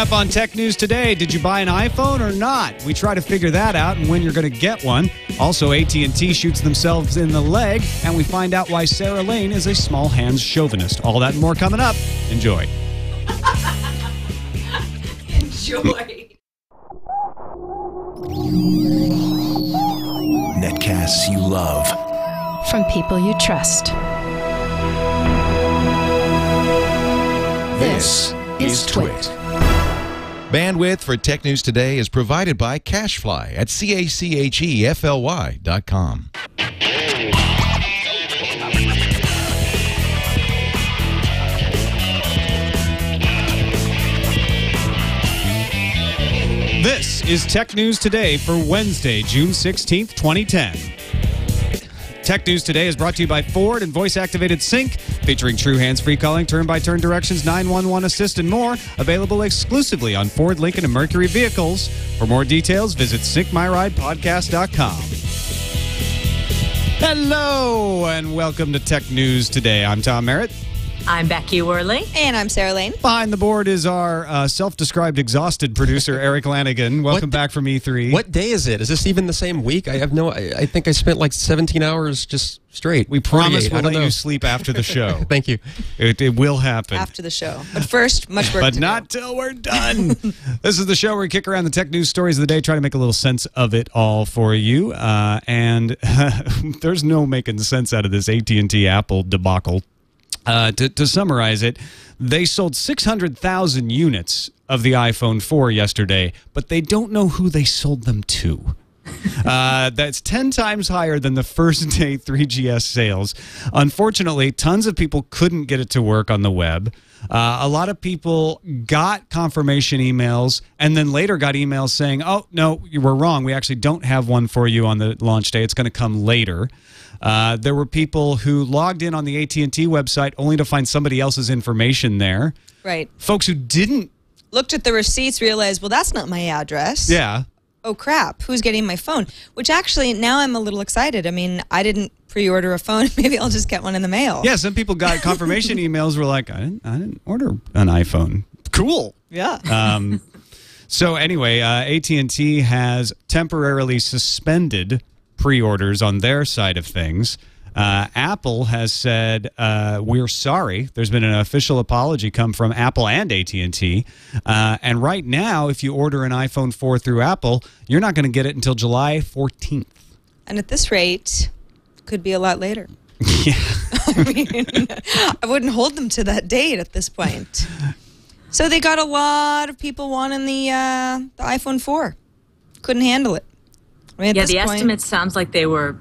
up on Tech News Today, did you buy an iPhone or not? We try to figure that out and when you're going to get one. Also, AT&T shoots themselves in the leg, and we find out why Sarah Lane is a small hands chauvinist. All that and more coming up. Enjoy. Enjoy. Netcasts you love. From people you trust. This is TWiT. Bandwidth for Tech News Today is provided by Cachefly at CACHEFLY.com. This is Tech News Today for Wednesday, June 16th, 2010. Tech News Today is brought to you by Ford and voice-activated sync, featuring true hands-free calling, turn-by-turn directions, 911 assist, and more. Available exclusively on Ford, Lincoln, and Mercury vehicles. For more details, visit syncmyridepodcast.com. Hello, and welcome to Tech News Today. I'm Tom Merritt. I'm Becky Worley. And I'm Sarah Lane. Behind the board is our self-described exhausted producer, Eric Lanigan. Welcome back from E3. What day is it? Is this even the same week? I have no... I think I spent like 17 hours just straight. We promise we'll let you sleep after the show. Thank you. It will happen. After the show. But first, much work But to not do. till we're done. This is the show where we kick around the tech news stories of the day, try to make a little sense of it all for you. And there's no making sense out of this AT&T Apple debacle. To summarize it, they sold 600,000 units of the iPhone 4 yesterday, but they don't know who they sold them to. That's 10 times higher than the first day 3GS sales. Unfortunately, tons of people couldn't get it to work on the web. A lot of people got confirmation emails and then later got emails saying, oh, no, you were wrong. We actually don't have one for you on the launch day. It's going to come later. There were people who logged in on the AT&T website only to find somebody else's information there. Right. Folks who didn't. Looked at the receipts, realized, well, that's not my address. Yeah. Oh, crap. Who's getting my phone? Which actually, now I'm a little excited. I mean, I didn't pre-order a phone. Maybe I'll just get one in the mail. Yeah, some people got confirmation emails were like, I didn't order an iPhone. Cool. Yeah. So anyway, AT&T has temporarily suspended pre-orders on their side of things. Apple has said, we're sorry. There's been an official apology come from Apple and AT&T. And right now, if you order an iPhone 4 through Apple, you're not going to get it until July 14th. And at this rate, could be a lot later. Yeah. I mean, I wouldn't hold them to that date at this point. So they got a lot of people wanting the iPhone 4. Couldn't handle it. I mean, Yeah, the estimates sounds like they were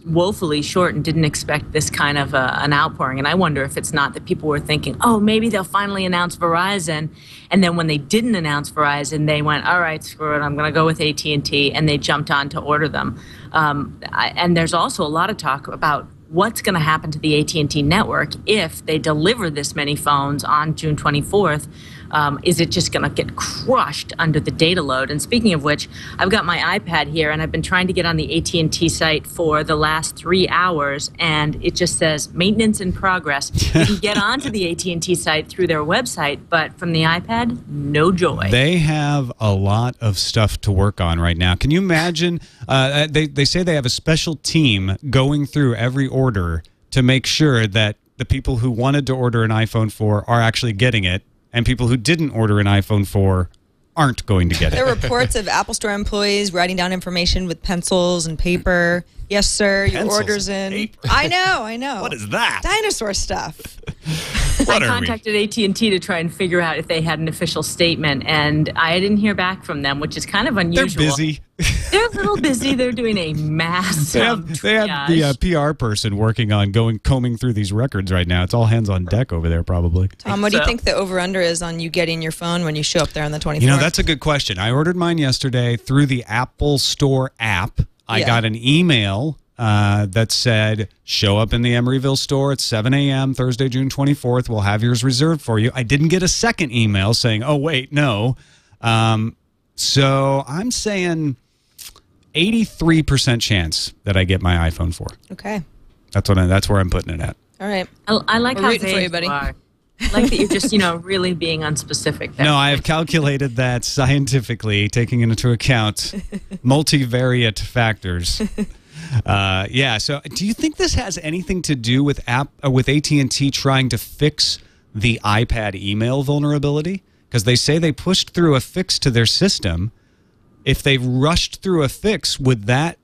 woefully short and didn't expect this kind of an outpouring. And I wonder if it's not that people were thinking, oh, maybe they'll finally announce Verizon. And then when they didn't announce Verizon, they went, all right, screw it, I'm going to go with AT&T. And they jumped on to order them. And there's also a lot of talk about what's going to happen to the AT&T network if they deliver this many phones on June 24th. Is it just going to get crushed under the data load? And speaking of which, I've got my iPad here, and I've been trying to get on the AT&T site for the last 3 hours, and it just says maintenance in progress. You can get onto the AT&T site through their website, but from the iPad, no joy. They have a lot of stuff to work on right now. Can you imagine? They say they have a special team going through every order to make sure that the people who wanted to order an iPhone 4 are actually getting it, and people who didn't order an iPhone 4 aren't going to get it. There are reports of Apple Store employees writing down information with pencils and paper. Yes, sir, your Pencils order's and in. paper? I know. What is that? Dinosaur stuff. What I are we? contacted AT&T to try and figure out if they had an official statement, and I didn't hear back from them, which is kind of unusual. They're busy. They're a little busy. They're doing a mass They have the PR person working on combing through these records right now. It's all hands on deck over there, probably. Tom, what do you think the over-under is on you getting your phone when you show up there on the 24th? You know, that's a good question. I ordered mine yesterday through the Apple Store app. I got an email that said, show up in the Emeryville store at 7 a.m. Thursday, June 24th. We'll have yours reserved for you. I didn't get a second email saying, oh, wait, no. So I'm saying 83% chance that I get my iPhone 4. Okay. That's where I'm putting it at. All right. I like We're how rooting for vague you, buddy. are. I like that you're just, really being unspecific there. No, I have calculated that scientifically, taking into account multivariate factors. Yeah. So, do you think this has anything to do with AT&T trying to fix the iPad email vulnerability? Because they say they pushed through a fix to their system. If they've rushed through a fix, would that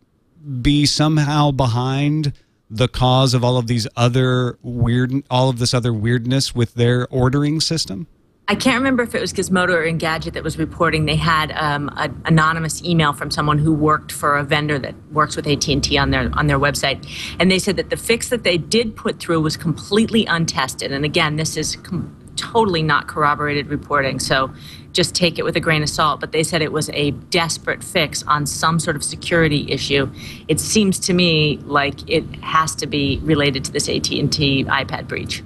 be somehow behind the cause of all of this other weirdness with their ordering system? I can't remember if it was Gizmodo or Engadget that was reporting they had an anonymous email from someone who worked for a vendor that works with AT&T on their website, and they said that the fix that they did put through was completely untested. And again, this is totally not corroborated reporting, so just take it with a grain of salt. But they said it was a desperate fix on some sort of security issue. It seems to me like it has to be related to this AT&T iPad breach.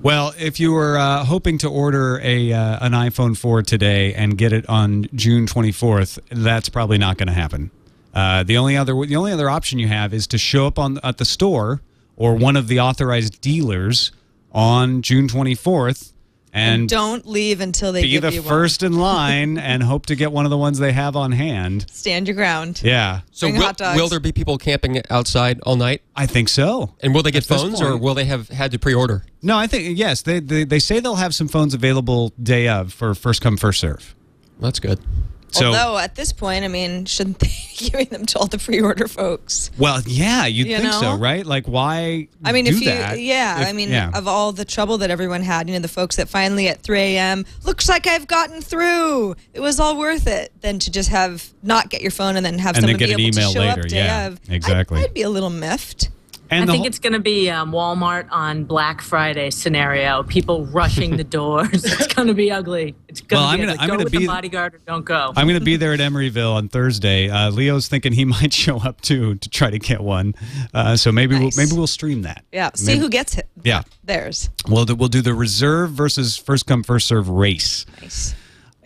Well, if you were hoping to order an iPhone 4 today and get it on June 24th, that's probably not going to happen. The only other option you have is to show up at the store or one of the authorized dealers on June 24th and don't leave until they give you one. Be the first in line and hope to get one of the ones they have on hand. Stand your ground. Yeah. So will there be people camping outside all night? I think so. And will they get phones, or will they have had to pre-order? No, I think, yes. They say they'll have some phones available day of for first come, first serve. That's good. So, although at this point, I mean, shouldn't they be giving them to all the pre-order folks? Well, yeah, you'd think so, right? Like, why? I mean, do that? Of all the trouble that everyone had, the folks that finally at 3 a.m. looks like I've gotten through. It was all worth it. Than to just not get your phone and then have someone be able to show up day of. Exactly. I'd be a little miffed. And I think it's going to be Walmart on Black Friday scenario. People rushing the doors. It's going to be ugly. It's going to be go with the bodyguard or don't go. I'm going to be there at Emeryville on Thursday. Leo's thinking he might show up too to try to get one. So maybe we'll stream that. Yeah. See who gets it. Yeah. Theirs. We'll do the reserve versus first come first serve race. Nice.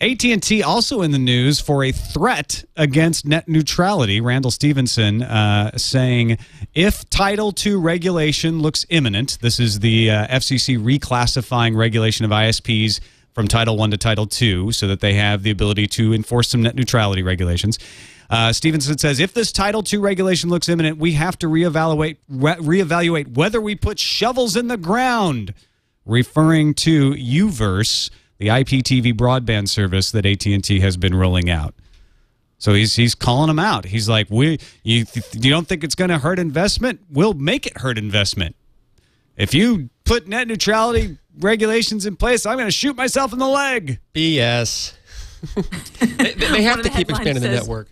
AT&T also in the news for a threat against net neutrality. Randall Stevenson saying, if Title II regulation looks imminent, this is the FCC reclassifying regulation of ISPs from Title I to Title II so that they have the ability to enforce some net neutrality regulations. Stevenson says, if this Title II regulation looks imminent, we have to reevaluate whether we put shovels in the ground, referring to Uverse, the IPTV broadband service that AT&T has been rolling out. So he's calling them out. He's like, you don't think it's going to hurt investment? We'll make it hurt investment. If you put net neutrality regulations in place, I'm going to shoot myself in the leg. BS. they have to keep expanding the network.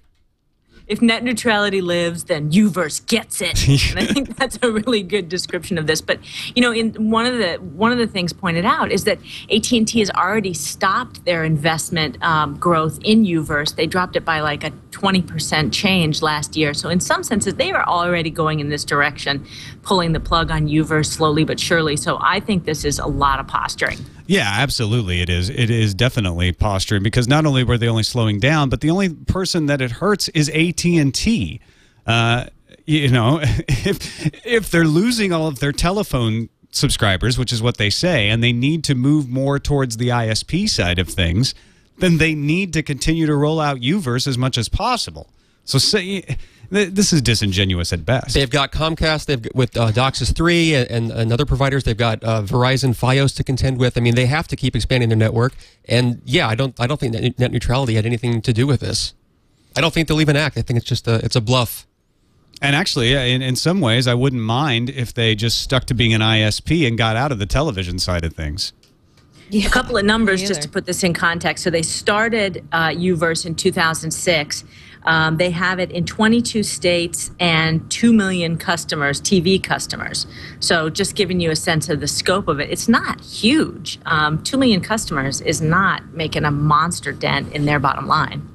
If net neutrality lives, then Uverse gets it. And I think that's a really good description of this. But in one of the things pointed out is that AT&T has already stopped their investment growth in Uverse. They dropped it by like a 20% change last year. So in some senses, they are already going in this direction, pulling the plug on Uverse slowly but surely. So I think this is a lot of posturing. Yeah, absolutely it is. It is definitely posturing because not only were they only slowing down, but the only person that it hurts is AT&T. If they're losing all of their telephone subscribers, which is what they say, and they need to move more towards the ISP side of things, then they need to continue to roll out Uverse as much as possible. So this is disingenuous at best. They've got Comcast, with DOCSIS 3 and other providers. They've got Verizon Fios to contend with. I mean, they have to keep expanding their network. And yeah, I don't think that net neutrality had anything to do with this. I don't think they'll even act. I think it's just it's a bluff. And actually, in some ways, I wouldn't mind if they just stuck to being an ISP and got out of the television side of things. Yeah, a couple of numbers just to put this in context. So they started Uverse in 2006. They have it in 22 states and 2 million customers, TV customers. So just giving you a sense of the scope of it, it's not huge. 2 million customers is not making a monster dent in their bottom line.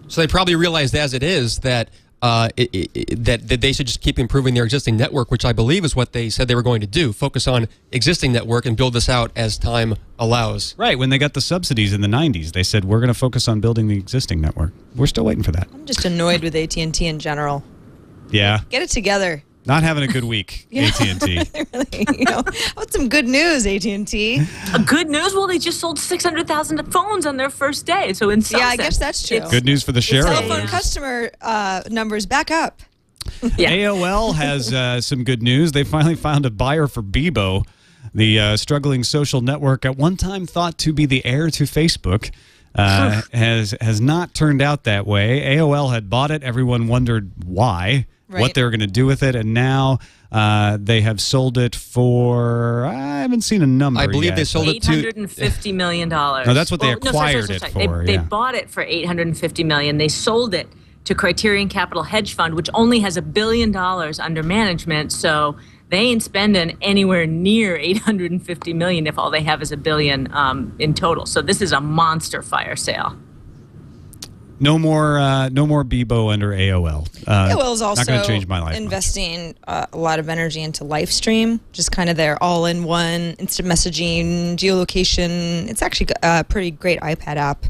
So they probably realized as it is that that they should just keep improving their existing network, which I believe is what they said they were going to do. Focus on existing network and build this out as time allows. Right. When they got the subsidies in the 90s, they said, we're going to focus on building the existing network. We're still waiting for that. I'm just annoyed with AT&T in general. Yeah. Get it together. Not having a good week, AT&T. Really, I want some good news, AT&T. Good news? Well, they just sold 600,000 phones on their first day. So in some I sense, guess that's true. Good news for the shareholders. Telephone customer numbers back up. AOL has some good news. They finally found a buyer for Bebo, the struggling social network at one time thought to be the heir to Facebook. Has not turned out that way. AOL had bought it. Everyone wondered why. What they were going to do with it, and now they have sold it for, I haven't seen a number I believe yet. they sold it to $850 million. No, that's what they acquired it for. They bought it for $850 million. They sold it to Criterion Capital Hedge Fund, which only has $1 billion under management, so they ain't spending anywhere near $850 million if all they have is $1 billion in total. So this is a monster fire sale. No more Bebo under AOL. AOL's also not going to change my life investing a lot of energy into Livestream, just kind of their all-in-one instant messaging, geolocation. It's actually a pretty great iPad app,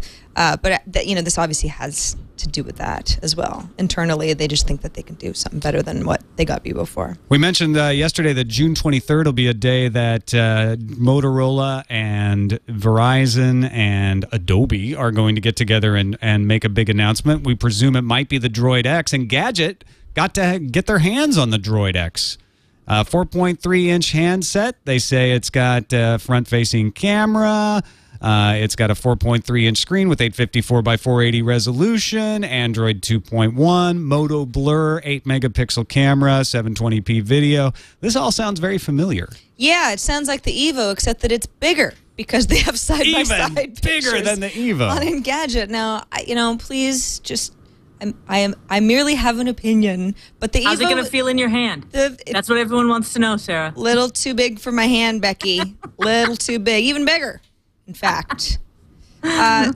but this obviously has to do with that as well. Internally, they just think that they can do something better than what they got Bebo for. We mentioned yesterday that June 23rd will be a day that Motorola and Verizon and Adobe are going to get together and make a big announcement. We presume it might be the Droid X, and Gadget got to get their hands on the Droid X. 4.3-inch handset. They say it's got front-facing camera. It's got a 4.3-inch screen with 854 by 480 resolution, Android 2.1, Moto Blur, 8-megapixel camera, 720p video. This all sounds very familiar. Yeah, it sounds like the Evo, except that it's bigger because they have side-by-side Even bigger than the Evo. On Engadget. Now, please just... I merely have an opinion, but the Evo... How's it going to feel in your hand? That's what everyone wants to know, Sarah. Little too big for my hand, Becky. Little too big. Even bigger. In fact, I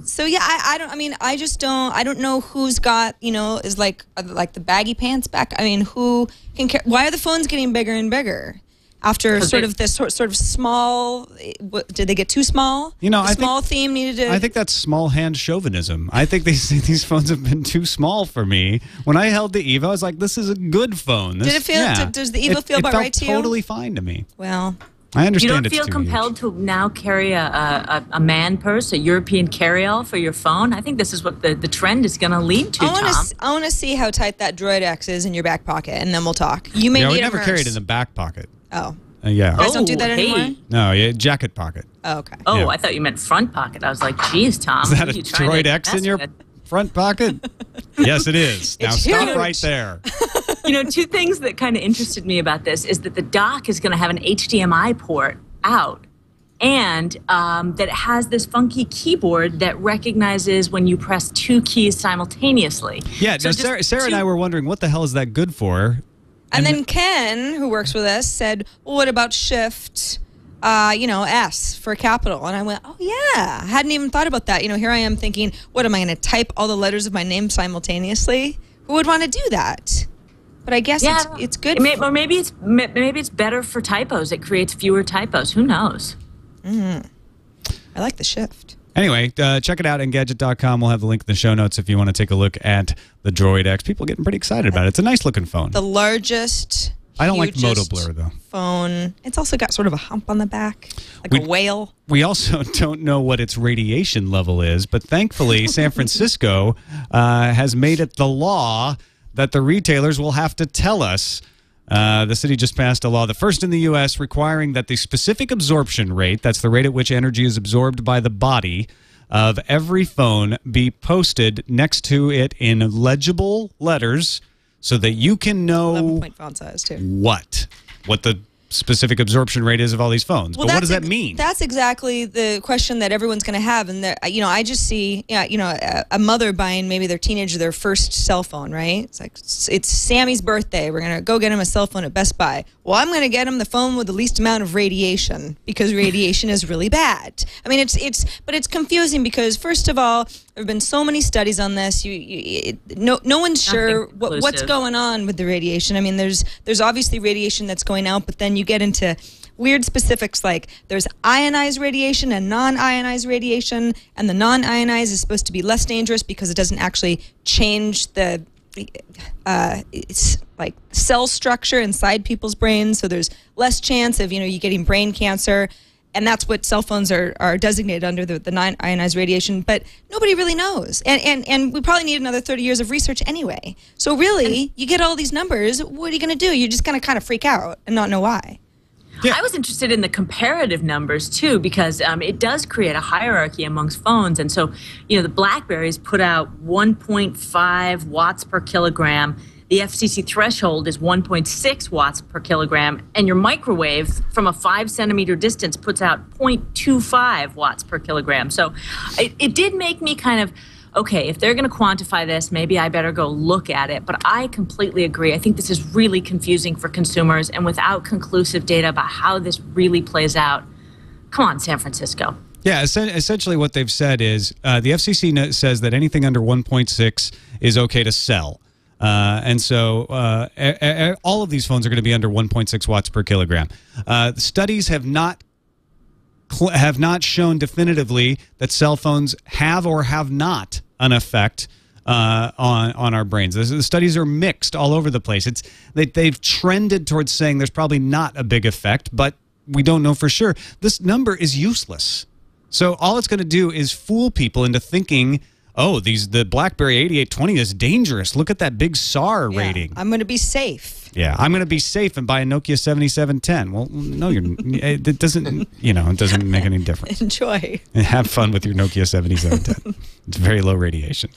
don't know who's got, is like the baggy pants back. I mean, who can care? Why are the phones getting bigger and bigger after sort of small? Did they get too small? Small theme needed to. I think that's small hand chauvinism. I think these phones have been too small for me. When I held the Evo, I was like, this is a good phone. Did it feel? Yeah. Does the Evo feel about right to you? It felt totally fine to me. Well. I understand. You don't feel compelled to now carry a man purse, a European carry-all for your phone? I think this is what the trend is going to lead to, Tom. I want to see how tight that Droid X is in your back pocket, and then we'll talk. You may need we never carry it in the back pocket. Oh. Yeah. You guys don't do that anymore? No, jacket pocket. Oh, okay. Oh, yeah. I thought you meant front pocket. I was like, geez, Tom. Is that a Droid X in your front pocket? Yes, it is. Now stop right there. Two things that kind of interested me about this is that the dock is going to have an HDMI port out, and that it has this funky keyboard that recognizes when you press two keys simultaneously. Yeah, so Sarah and I were wondering, what the hell is that good for? And then Ken, who works with us, said, well, what about Shift, S for capital? And I went, oh, yeah. I hadn't even thought about that. Here I am thinking, what, am I going to type all the letters of my name simultaneously? Who would want to do that? But I guess it's good. Or maybe it's better for typos. It creates fewer typos. Who knows? I like the Shift. Anyway, check it out, Engadget.com. We'll have the link in the show notes if you want to take a look at the Droid X. People are getting pretty excited about it. It's a nice-looking phone. The largest, I don't like Moto Blur, though. Phone. It's also got sort of a hump on the back, like a whale. We also don't know what its radiation level is, but thankfully, San Francisco has made it the law that the retailers will have to tell us. The city just passed a law, the first in the U.S., requiring that the specific absorption rate, that's the rate at which energy is absorbed by the body of every phone, be posted next to it in legible letters so that you can know 11-point font size too. What the specific absorption rate is of all these phones. Well, but what does that mean? That's exactly the question that everyone's going to have. And I just see, a mother buying maybe their teenager their first cell phone, right? It's like, it's Sammy's birthday. We're going to go get him a cell phone at Best Buy. Well, I'm going to get him the phone with the least amount of radiation because radiation is really bad. I mean, but it's confusing because, first of all, there have been so many studies on this. No one's sure what's going on with the radiation. I mean, there's obviously radiation that's going out, but then you get into weird specifics like there's ionized radiation and non-ionized radiation, and the non-ionized is supposed to be less dangerous because it doesn't actually change the it's like cell structure inside people's brains, so there's less chance of you getting brain cancer, and that's what cell phones are designated under, the non-ionized radiation. But nobody really knows, and we probably need another 30 years of research anyway. So really, you get all these numbers, what are you going to do? You're just going to kind of freak out and not know why. Yeah. I was interested in the comparative numbers, too, because it does create a hierarchy amongst phones. And so, the BlackBerries put out 1.5 watts per kilogram. The FCC threshold is 1.6 watts per kilogram. And your microwave, from a 5-centimeter distance, puts out 0.25 watts per kilogram. So it did make me kind of, okay, if they're going to quantify this, maybe I better go look at it. But I completely agree. I think this is really confusing for consumers, and without conclusive data about how this really plays out, come on, San Francisco. Yeah, essentially what they've said is the FCC Note says that anything under 1.6 is okay to sell. And so all of these phones are going to be under 1.6 watts per kilogram. Studies have not shown definitively that cell phones have or have not an effect on our brains. The studies are mixed all over the place. They've trended towards saying there's probably not a big effect, but we don't know for sure. This number is useless. So all it's going to do is fool people into thinking, oh, the BlackBerry 8820 is dangerous. Look at that big SAR rating. I'm going to be safe. Yeah, I'm going to be safe and buy a Nokia 7710. Well, no, it doesn't, it doesn't make any difference. Enjoy. Have fun with your Nokia 7710. It's very low radiation.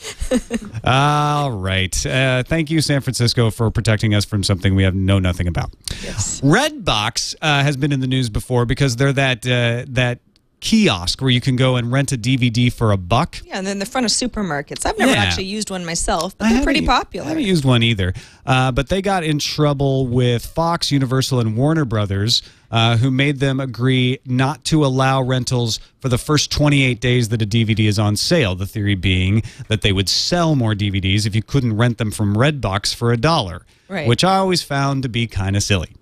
All right. Thank you, San Francisco, for protecting us from something we know nothing about. Yes. Redbox has been in the news before because they're that kiosk where you can go and rent a DVD for $1. Yeah, and then the front of supermarkets. I've never actually used one myself, but they're pretty popular. I haven't used one either. But they got in trouble with Fox, Universal, and Warner Brothers, who made them agree not to allow rentals for the first 28 days that a DVD is on sale. The theory being that they would sell more DVDs if you couldn't rent them from Redbox for $1, which I always found to be kind of silly.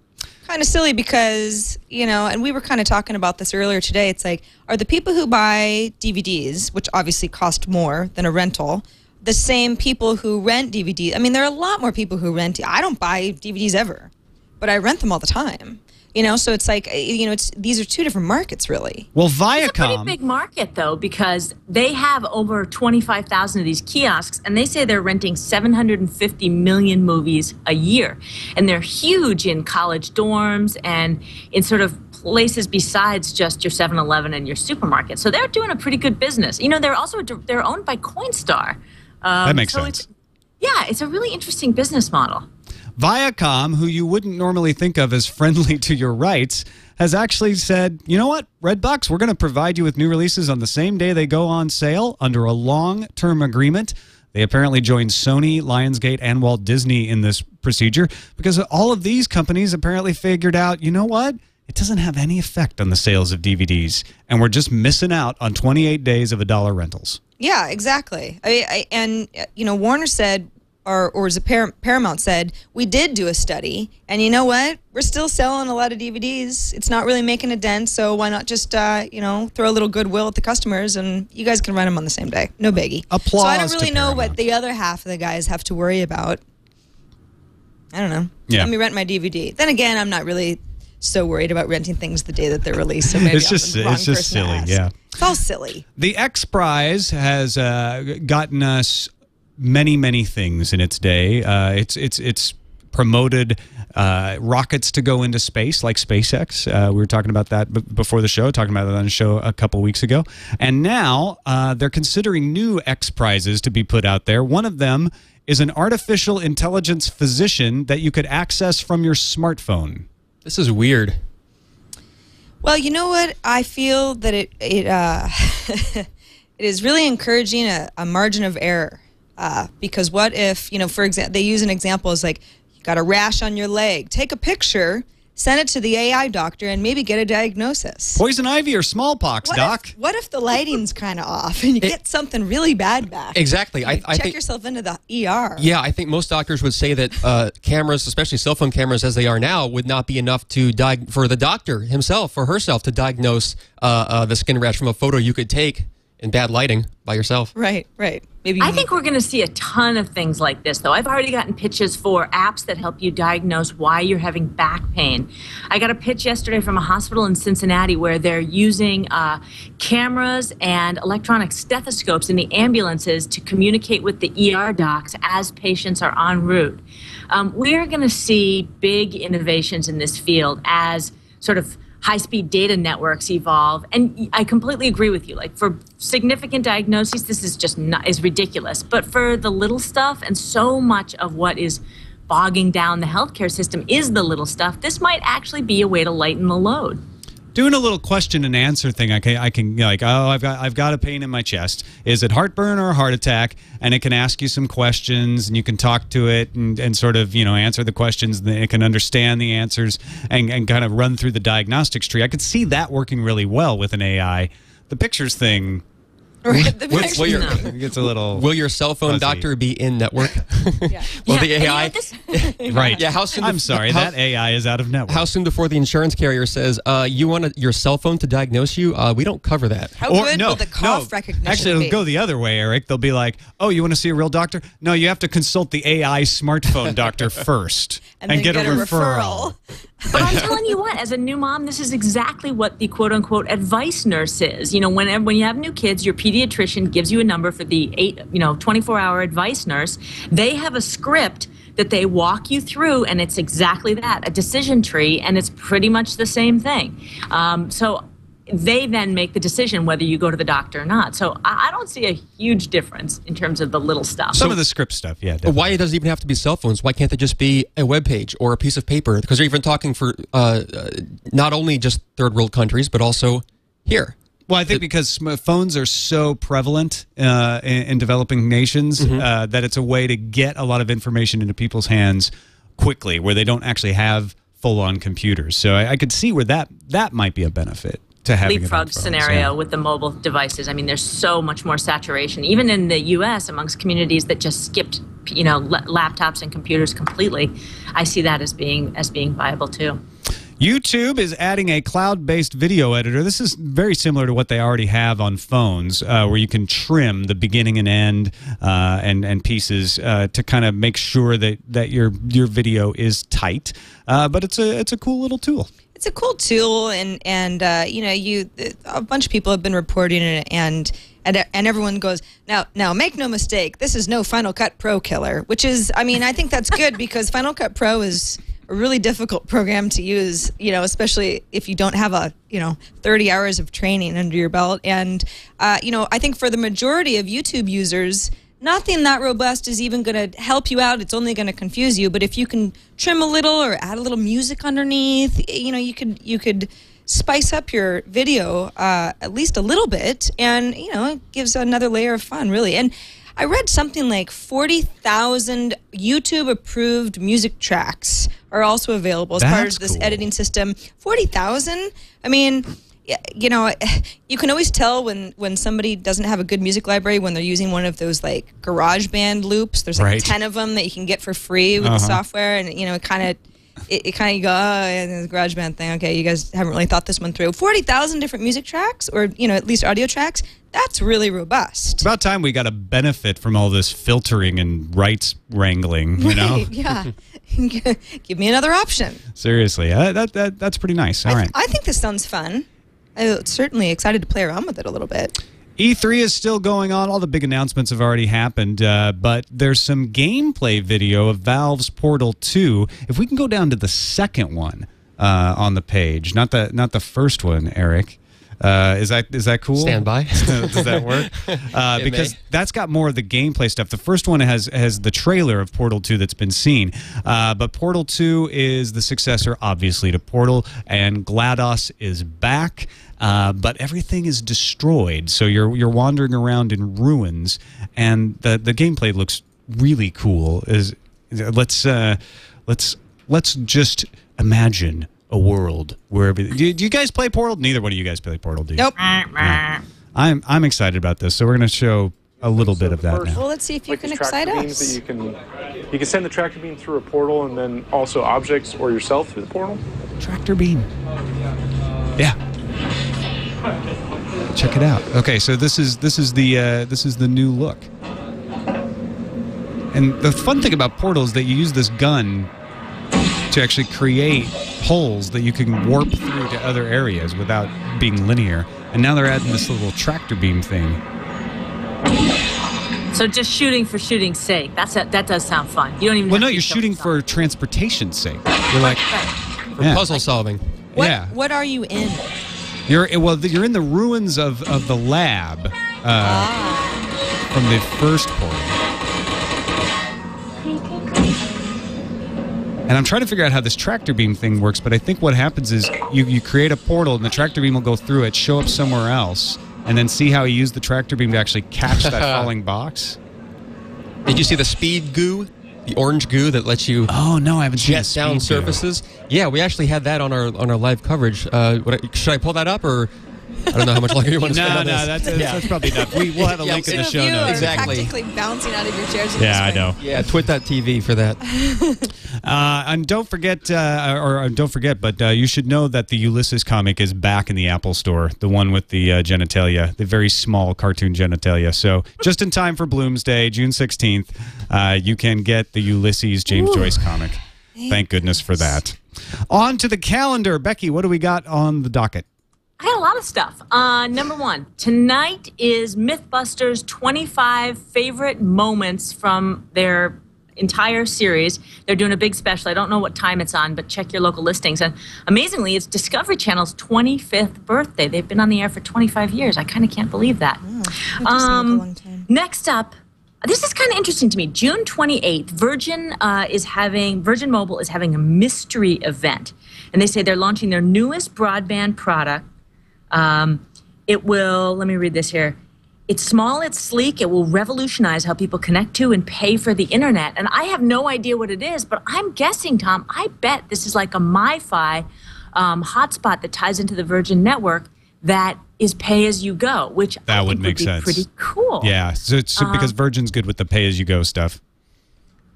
Kind of silly because, and we were kind of talking about this earlier today. It's like, are the people who buy DVDs, which obviously cost more than a rental, the same people who rent DVDs? I mean, there are a lot more people who rent. I don't buy DVDs ever, but I rent them all the time. So it's like, these are two different markets, really. Well, Viacom... It's a pretty big market, though, because they have over 25,000 of these kiosks, and they say they're renting 750 million movies a year. And they're huge in college dorms and in sort of places besides just your 7-Eleven and your supermarket. So they're doing a pretty good business. They're owned by Coinstar. That makes sense. It's a really interesting business model. Viacom, who you wouldn't normally think of as friendly to your rights, has actually said, you know what, Redbox, we're going to provide you with new releases on the same day they go on sale under a long-term agreement. They apparently joined Sony, Lionsgate, and Walt Disney in this procedure because all of these companies apparently figured out, you know what, it doesn't have any effect on the sales of DVDs, and we're just missing out on 28 days of $1 rentals. Yeah, exactly. Warner said, or was it Paramount said, we did do a study, and you know what? We're still selling a lot of DVDs. It's not really making a dent, so why not just, throw a little goodwill at the customers, and you guys can rent them on the same day. No biggie. Applause. So I don't really know what the other half of the guys have to worry about. I don't know. Yeah. Let me rent my DVD. Then again, I'm not really so worried about renting things the day that they're released, so maybe it's just silly, yeah. It's all silly. The X Prize has gotten us many things in its day. It's promoted rockets to go into space, like SpaceX. We were talking about that before the show, talking about it on the show a couple weeks ago. And now they're considering new X Prizes to be put out there. One of them is an artificial intelligence physician that you could access from your smartphone. This is weird. Well, you know what? I feel that it it is really encouraging a margin of error. Because what if, for example, they use an example as like, you got a rash on your leg. Take a picture, send it to the AI doctor, and maybe get a diagnosis. Poison ivy or smallpox, Doc? What if the lighting's kind of off and you get something really bad back? Exactly. I check think, yourself into the ER. Yeah, I think most doctors would say that cameras, especially cell phone cameras as they are now, would not be enough for the doctor himself or herself to diagnose the skin rash from a photo you could take in bad lighting by yourself. Right. Maybe I think we're going to see a ton of things like this, though. I've already gotten pitches for apps that help you diagnose why you're having back pain. I got a pitch yesterday from a hospital in Cincinnati where they're using cameras and electronic stethoscopes in the ambulances to communicate with the ER docs as patients are en route. We are going to see big innovations in this field as sort of high-speed data networks evolve, and I completely agree with you. Like, for significant diagnoses, this is just is ridiculous. But for the little stuff, and so much of what is bogging down the healthcare system is the little stuff, this might actually be a way to lighten the load. Doing a little question and answer thing, I can like, oh, I've got a pain in my chest. Is it heartburn or a heart attack? And it can ask you some questions, and you can talk to it and sort of, answer the questions. And it can understand the answers and kind of run through the diagnostics tree. I could see that working really well with an AI. The pictures thing. Right, it gets a little. Will your cell phone fuzzy. doctor be in network? Yeah. Will the AI? Right. Yeah. How soon? I'm sorry, that AI is out of network. How soon before the insurance carrier says, "You want your cell phone to diagnose you? We don't cover that." How good will the cough recognition Actually, it'll be? go the other way, Eric. They'll be like, "Oh, you want to see a real doctor? No, you have to consult the AI smartphone doctor first and get a referral." But I'm telling you what, as a new mom, this is exactly what the quote-unquote advice nurse is. When you have new kids, your pediatrician gives you a number for the 24-hour advice nurse. They have a script that they walk you through, and it's exactly that, a decision tree, and it's pretty much the same thing. So they then make the decision whether you go to the doctor or not. So I don't see a huge difference in terms of the little stuff. Some of the script stuff, yeah. Definitely. Why does it even have to be cell phones? Why can't they just be a web page or a piece of paper? Because they're even talking for not only just third world countries, but also here. Well, I think because phones are so prevalent in developing nations that it's a way to get a lot of information into people's hands quickly, where they don't actually have full-on computers. So I could see where that might be a benefit. Leapfrog scenario with the mobile devices. I mean, there's so much more saturation, even in the U.S. amongst communities that just skipped, laptops and computers completely. I see that as being viable too. YouTube is adding a cloud-based video editor. This is very similar to what they already have on phones, where you can trim the beginning and end and pieces to kind of make sure that your video is tight. But it's a cool little tool. It's a cool tool, and a bunch of people have been reporting it, and everyone goes, now make no mistake, this is no Final Cut Pro killer, which is, I think that's good because Final Cut Pro is a really difficult program to use, especially if you don't have 30 hours of training under your belt. And, I think for the majority of YouTube users, nothing that robust is even going to help you out. It's only going to confuse you. But if you can trim a little or add a little music underneath, you could spice up your video at least a little bit, and it gives another layer of fun, really. And I read something like 40,000 YouTube-approved music tracks are also available as part of this editing system. 40,000? You can always tell when somebody doesn't have a good music library when they're using one of those like GarageBand loops. There's like 10 of them that you can get for free with the software, and it kind of you go, oh, yeah, the GarageBand thing. Okay, you guys haven't really thought this one through. 40,000 different music tracks, or at least audio tracks. That's really robust. It's about time we got a benefit from all this filtering and rights wrangling. Right, yeah. Give me another option. Seriously, that's pretty nice. All right. I think this sounds fun. I'm certainly excited to play around with it a little bit. E3 is still going on. All the big announcements have already happened, but there's some gameplay video of Valve's Portal 2. If we can go down to the second one on the page, not the first one, Eric. Is that cool? Stand by. Does that work? Because that's got more of the gameplay stuff. The first one has the trailer of Portal 2 that's been seen. But Portal 2 is the successor, obviously, to Portal, and GLaDOS is back. But everything is destroyed, so you're wandering around in ruins, and the gameplay looks really cool. Let's just imagine a world where do you guys play Portal? Neither one of you guys play Portal, do you? Nope. No. I'm excited about this, so we're going to show a little bit of that now. Well, let's see if you can excite us. You can send the tractor beam through a portal, and then also objects or yourself through the portal. Tractor beam. Yeah. Check it out. Okay, so this is the new look. And the fun thing about Portal is that you use this gun to actually create holes that you can warp through to other areas without being linear. And now they're adding this little tractor beam thing. So just shooting for shooting's sake. That does sound fun. You don't even. Well, no, you're shooting for transportation's sake. You're like for puzzle solving. What are you in? You're in the ruins of the lab from the first Portal. And I'm trying to figure out how this tractor beam thing works, but I think what happens is you create a portal and the tractor beam will go through it, show up somewhere else, and then see how he used the tractor beam to actually catch that falling box. Did you see the speed goo? The orange goo that lets you I haven't seen jet down surfaces? Yeah, we actually had that on our live coverage. Should I pull that up, or I don't know how much longer you want to spend on this. That's probably enough. We'll have a link in the show notes. Exactly. Practically bouncing out of your chairs. I know. Yeah, twit.tv for that. And don't forget, but you should know that the Ulysses comic is back in the Apple Store, the one with the genitalia, the very small cartoon genitalia. So just in time for Bloomsday, June 16th, you can get the Ulysses James Joyce comic. Thank goodness for that. On to the calendar. Becky, what do we got on the docket? I got a lot of stuff. Number one, tonight is Mythbusters' 25 favorite moments from their entire series. They're doing a big special. I don't know what time it's on, but check your local listings. And amazingly, it's Discovery Channel's 25th birthday. They've been on the air for 25 years. I kind of can't believe that. Next up, this is kind of interesting to me. June 28th, Virgin Mobile is having a mystery event. And they say they're launching their newest broadband product. It will, let me read this here. It's small, it's sleek, it will revolutionize how people connect to and pay for the internet. And I have no idea what it is, but I'm guessing, Tom, I bet this is like a MiFi hotspot that ties into the Virgin network that is pay-as-you-go, which that I would think make would be sense. Pretty cool. Yeah, so it's because Virgin's good with the pay-as-you-go stuff.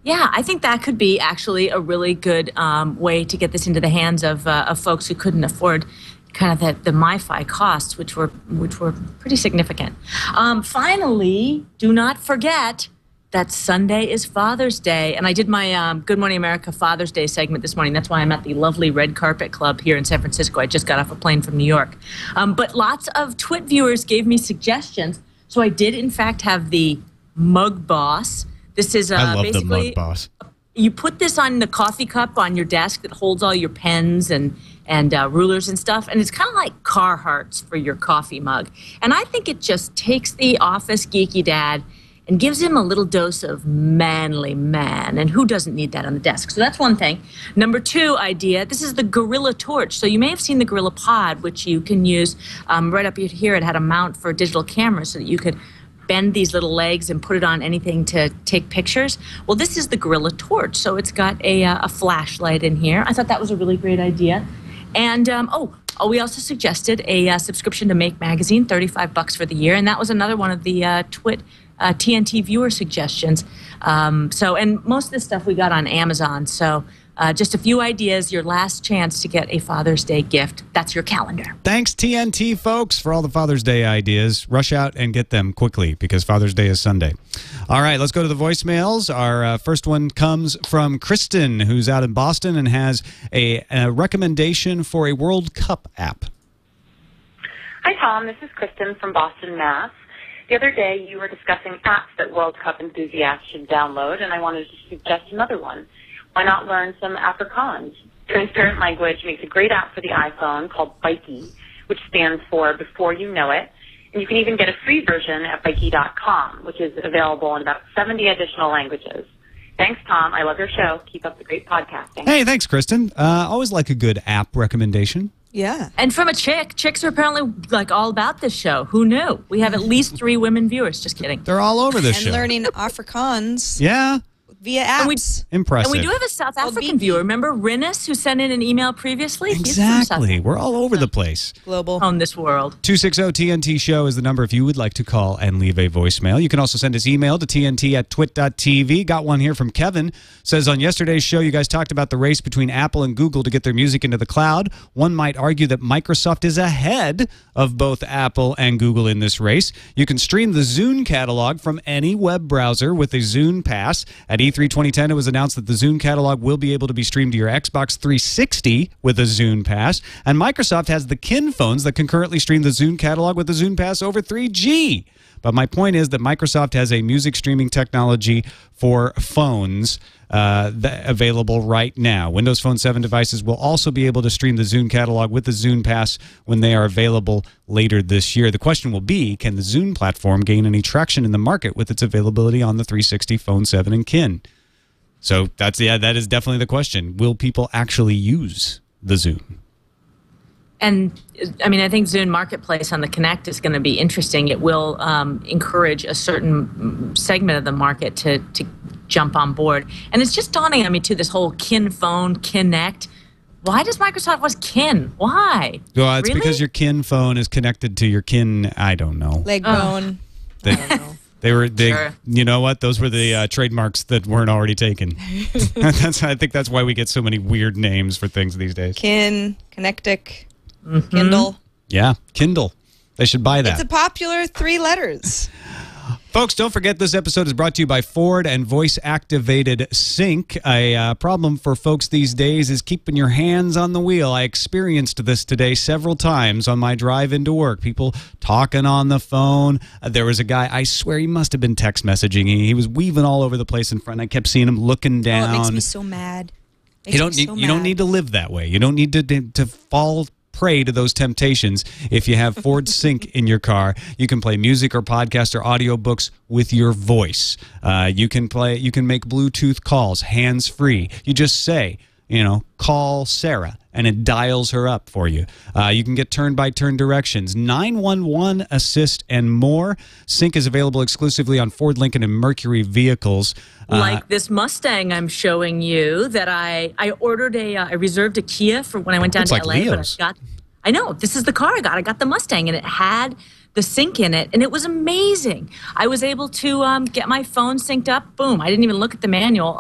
Yeah, I think that could be actually a really good way to get this into the hands of folks who couldn't afford kind of the MiFi costs, which were pretty significant. Finally, do not forget that Sunday is Father's Day, and I did my Good Morning America Father's Day segment this morning. That's why I'm at the lovely Red Carpet Club here in San Francisco. I just got off a plane from New York. But lots of TWiT viewers gave me suggestions, so I did in fact have the Mug Boss. This is I love basically the Mug Boss. You put this on the coffee cup on your desk that holds all your pens and rulers and stuff, and it's kind of like Carhartts for your coffee mug. And I think it just takes the office geeky dad and gives him a little dose of manly man, and who doesn't need that on the desk? So that's one thing. Number two idea, this is the Gorilla Torch. So you may have seen the Gorilla Pod, which you can use right up here. It had a mount for a digital camera so that you could bend these little legs and put it on anything to take pictures. Well, this is the Gorilla Torch, so it's got a flashlight in here. I thought that was a really great idea. And, we also suggested a subscription to Make Magazine, $35 for the year, and that was another one of the TWiT TNT viewer suggestions. And most of this stuff we got on Amazon, so just a few ideas, your last chance to get a Father's Day gift. That's your calendar. Thanks, TNT folks, for all the Father's Day ideas. Rush out and get them quickly because Father's Day is Sunday. All right, let's go to the voicemails. Our first one comes from Kristen, who's out in Boston and has a recommendation for a World Cup app. Hi, Tom. This is Kristen from Boston, Mass. The other day, you were discussing apps that World Cup enthusiasts should download, and I wanted to suggest another one. Why not learn some Afrikaans? Transparent Language makes a great app for the iPhone called Becky, which stands for Before You Know It. And you can even get a free version at Becky.com, which is available in about 70 additional languages. Thanks, Tom. I love your show. Keep up the great podcasting. Hey, thanks, Kristen. Always like a good app recommendation. Yeah. And from a chick. Chicks are apparently like all about this show. Who knew? We have at least 3 women viewers. Just kidding. They're all over this show. And learning Afrikaans. Yeah. via apps. Impressive. And we do have a South African viewer. Remember Rinus, who sent in an email previously? Exactly. We're all over the place. Global. On this world. 260-TNT-SHOW is the number if you would like to call and leave a voicemail. You can also send us email to tnt@twit.tv. Got one here from Kevin. Says, on yesterday's show, you guys talked about the race between Apple and Google to get their music into the cloud. One might argue that Microsoft is ahead of both Apple and Google in this race. You can stream the Zune catalog from any web browser with a Zune Pass. At E3 2010, it was announced that the Zune catalog will be able to be streamed to your Xbox 360 with a Zune Pass. And Microsoft has the Kin phones that can currently stream the Zune catalog with the Zune Pass over 3G. But my point is that Microsoft has a music streaming technology for phones available right now. Windows Phone 7 devices will also be able to stream the Zune catalog with the Zune Pass when they are available later this year. The question will be, can the Zune platform gain any traction in the market with its availability on the 360, Phone 7, and Kin? So that is definitely the question. Will people actually use the Zune? And I mean, I think Zune Marketplace on the Connect is going to be interesting. It will encourage a certain segment of the market to jump on board. And it's just dawning on me, too, this whole Kin phone, Connect. Why does Microsoft want Kin? Why? Well, it's because your Kin phone is connected to your Kin, I don't know. Leg bone. I don't know. Sure. You know what? Those were the trademarks that weren't already taken. I think that's why we get so many weird names for things these days. Kin, Connectic, Kindle. Yeah, Kindle. They should buy that. It's a popular 3 letters. Folks, don't forget this episode is brought to you by Ford and voice-activated sync. A problem for folks these days is keeping your hands on the wheel. I experienced this today several times on my drive into work. People talking on the phone. There was a guy, I swear he must have been text messaging. He was weaving all over the place in front. I kept seeing him looking down. Oh, it makes me so mad. You don't need to live that way. You don't need to fall prey to those temptations. If you have Ford Sync in your car, you can play music or podcast or audiobooks with your voice. You can make Bluetooth calls hands-free. You just say, call Sarah, and it dials her up for you. You can get turn-by-turn directions, 911 assist, and more. Sync is available exclusively on Ford, Lincoln, and Mercury vehicles. Like this Mustang I'm showing you that I ordered I reserved a Kia for when I went down to LA. Leo's. But I know, this is the car I got. I got the Mustang, and it had the sync in it, and it was amazing. I was able to get my phone synced up. Boom. I didn't even look at the manual.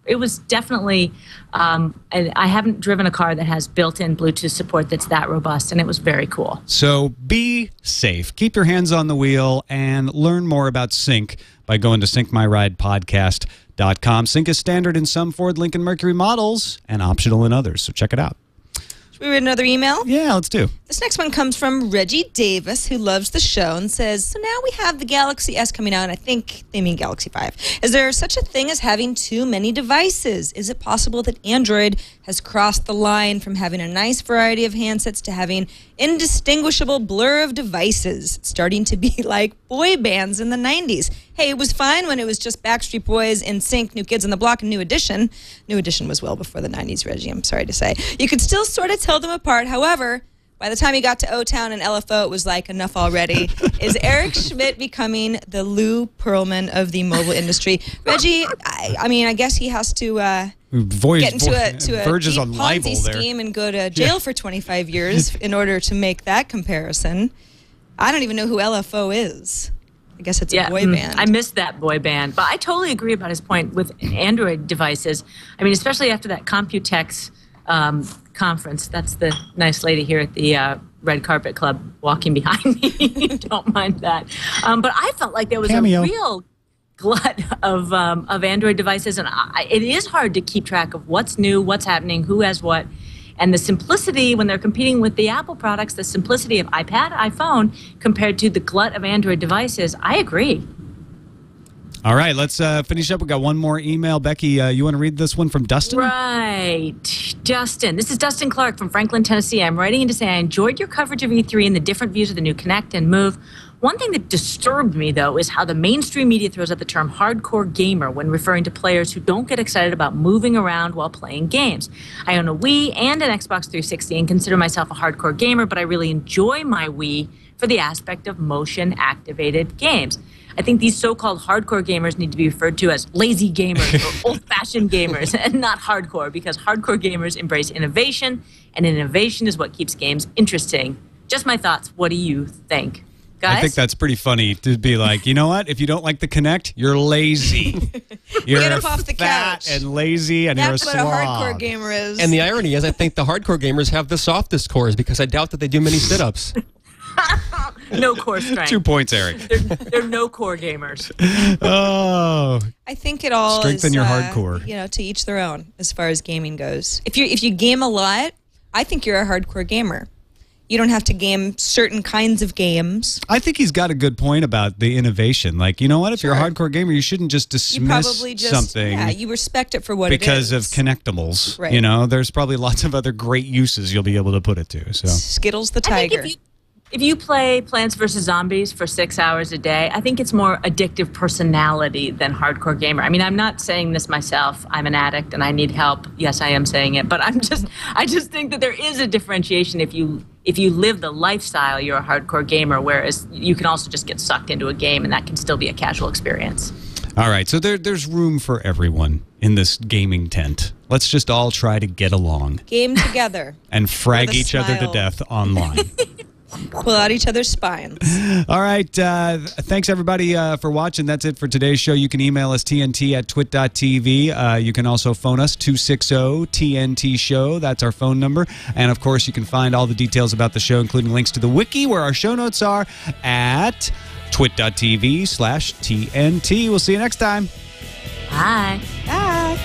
It was definitely, and I haven't driven a car that has built-in Bluetooth support that's that robust, and it was very cool. So be safe. Keep your hands on the wheel and learn more about Sync by going to syncmyridepodcast.com. Sync is standard in some Ford, Lincoln, Mercury models and optional in others, so check it out. Should we read another email? Yeah, let's do. This next one comes from Reggie Davis, who loves the show and says, so now we have the Galaxy S coming out, and I think they mean Galaxy 5. Is there such a thing as having too many devices? Is it possible that Android has crossed the line from having a nice variety of handsets to having indistinguishable blur of devices? It's starting to be like boy bands in the 90s. Hey, it was fine when it was just Backstreet Boys, NSYNC, New Kids on the Block, and New Edition. New Edition was well before the 90s, Reggie, I'm sorry to say. You could still sort of tell them apart. However, by the time you got to O-Town and LFO, it was like enough already. Is Eric Schmidt becoming the Lou Pearlman of the mobile industry? Reggie, I mean, I guess he has to get into a deep Ponzi scheme and go to jail for 25 years in order to make that comparison. I don't even know who LFO is. I guess it's a boy band. I missed that boy band. But I totally agree about his point with Android devices. I mean, especially after that Computex conference. That's the nice lady here at the Red Carpet Club walking behind me. Don't mind that. But I felt like there was a real glut of Android devices. And it is hard to keep track of what's new, what's happening, who has what. And the simplicity, when they're competing with the Apple products, the simplicity of iPad, iPhone, compared to the glut of Android devices, I agree. All right, let's finish up. We got one more email. Becky, you want to read this one from Dustin? Right. Dustin. This is Dustin Clark from Franklin, Tennessee. I'm writing in to say I enjoyed your coverage of E3 and the different views of the new Connect and Move. One thing that disturbed me, though, is how the mainstream media throws out the term hardcore gamer when referring to players who don't get excited about moving around while playing games. I own a Wii and an Xbox 360 and consider myself a hardcore gamer, but I really enjoy my Wii for the aspect of motion-activated games. I think these so-called hardcore gamers need to be referred to as lazy gamers or old-fashioned gamers and not hardcore, because hardcore gamers embrace innovation, and innovation is what keeps games interesting. Just my thoughts. What do you think? Guys? I think that's pretty funny to be like, you know what? If you don't like the Kinect, you're lazy. You're Get up off the fat couch. And lazy, and That's you're a what slob. a hardcore gamer is. And the irony is, I think the hardcore gamers have the softest cores because I doubt that they do many sit-ups. No core strength. 2 points, Eric. They're no core gamers. Oh, I think it all strengthen is, your hardcore. You know, to each their own as far as gaming goes. If you game a lot, I think you're a hardcore gamer. You don't have to game certain kinds of games. I think he's got a good point about the innovation. Like, you know what? If you're a hardcore gamer, you shouldn't just dismiss something. Yeah, you respect it for what it is. Because of connectables. Right. You know, there's probably lots of other great uses you'll be able to put it to. So Skittles the tiger. I think if you play Plants vs. Zombies for 6 hours a day, I think it's more addictive personality than hardcore gamer. I mean, I'm not saying this myself. I'm an addict and I need help. Yes, I am saying it. But I just think that there is a differentiation if you live the lifestyle, you're a hardcore gamer, whereas you can also just get sucked into a game and that can still be a casual experience. All right, so there's room for everyone in this gaming tent. Let's just all try to get along. Game together. And frag With a each other to smile. death online. Pull out each other's spines. All right. Thanks, everybody, for watching. That's it for today's show. You can email us tnt@twit.tv. You can also phone us, 260-TNT-SHOW. That's our phone number. And, of course, you can find all the details about the show, including links to the wiki, where our show notes are, at twit.tv/TNT. We'll see you next time. Bye. Bye.